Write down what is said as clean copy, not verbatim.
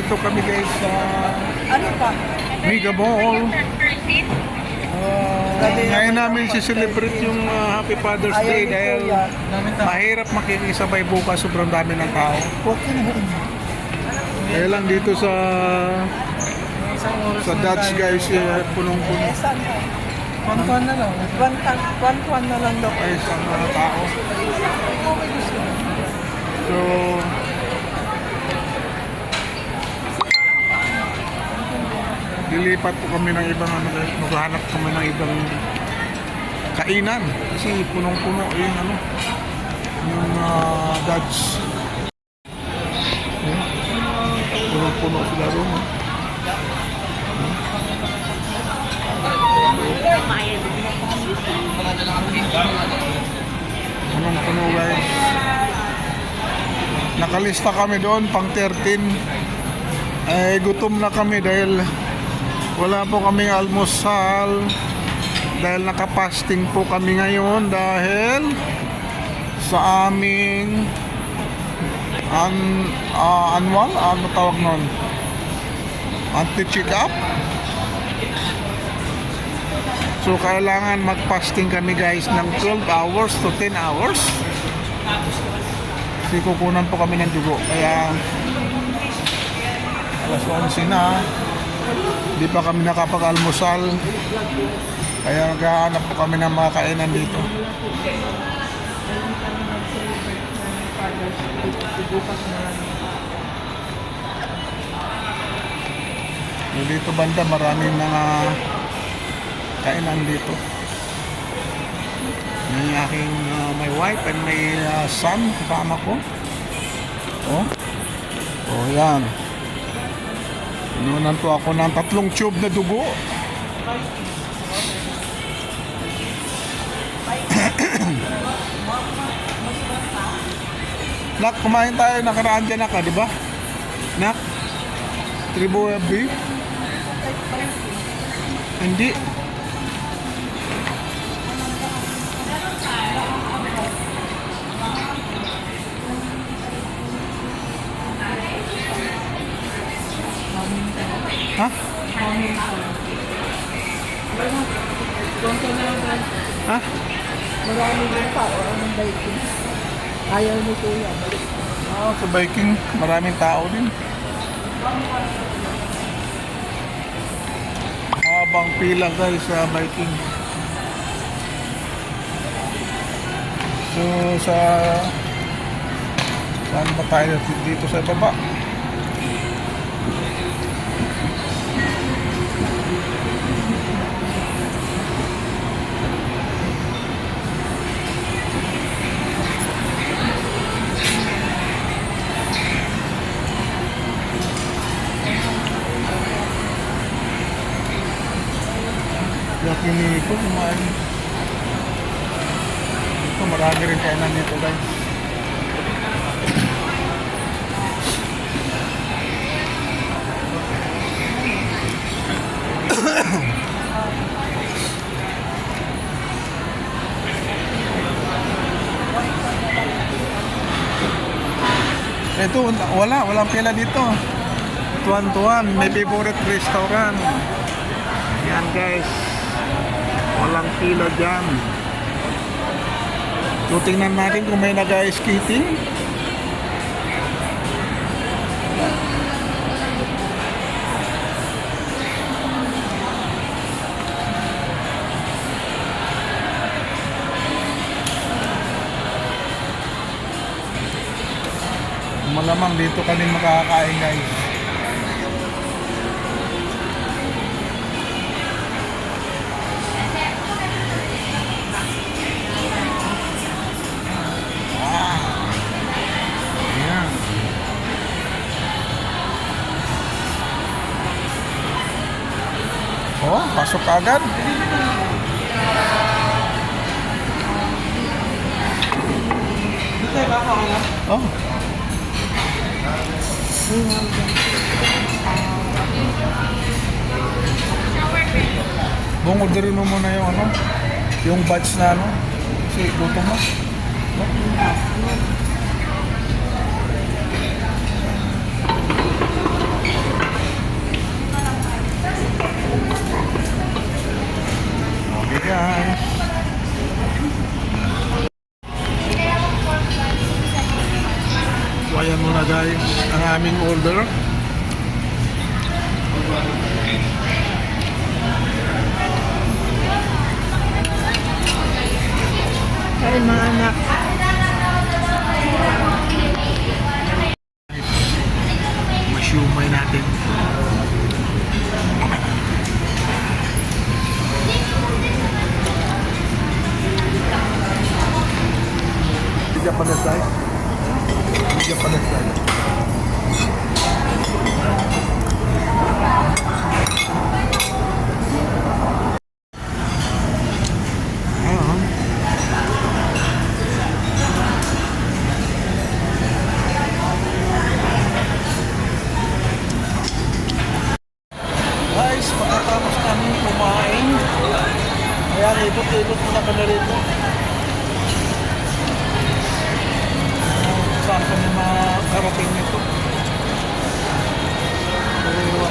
nandito kami guys sa Ano pa? Mega Mall. Ngayon namin si-celebrate yung Happy Father's Day dahil mahirap makikisabay bukas, sobrang dami ng tao. Kaya lang dito sa Dutch guys, punong-puno. Kwan na lang. Kwan na lang daw. Ay, isang mga tao. So, lilipat po kami ng ibang maghahanap kami ng ibang kainan kasi punong-puno yung Dutch. Punong-puno sila ron. Punong-puno guys. Nakalista kami doon pang 13. Gutom na kami dahil wala po kaming almusal dahil nakapasting po kami ngayon dahil sa aming annual, ano tawag nun? Anti-check up. So kailangan magpasting kami guys ng 12 hours to 10 hours. Kasi kukunan po kami ng dugo. Kaya alas 11 na. Hindi pa kami nakapag-almusal. Kaya naghahanap po kami ng mga kainan dito. Dito banda maraming mga kainan dito. May aking my wife and my son, kasama ko. Oh yan. Inunan po ako ng 3 tube na dugo. Nak, kumain tayo, nakaraan dyan ka, di ba? Nak? Tribo beef? Hindi. Ha? Ha? Marami din tao ang biking. Ayaw ni Kuya. Sa biking, maraming tao din. Habang pila guys sa biking. So saan ba tayo dito sa baba? Yakini ko kumain. Ito marami rin kainan dito guys. Ito walang pila dito. Tuwan-tuwan, may favorite restaurant. Yan guys. Walang pila dyan. So tingnan natin kung may nag-skating. Malamang dito kami makakain guys. Oh, pasok agad. Oh. Bung, orderin mo muna yung yung batch na kasi gutom mo. aming order. Ay, mga anak. Masyumay natin. Japanese rice. Japanese rice. Guys, makatapos kami kumain. Ayan, ikot-ikot muna kami rito. Saan kami makarating nito? Pero,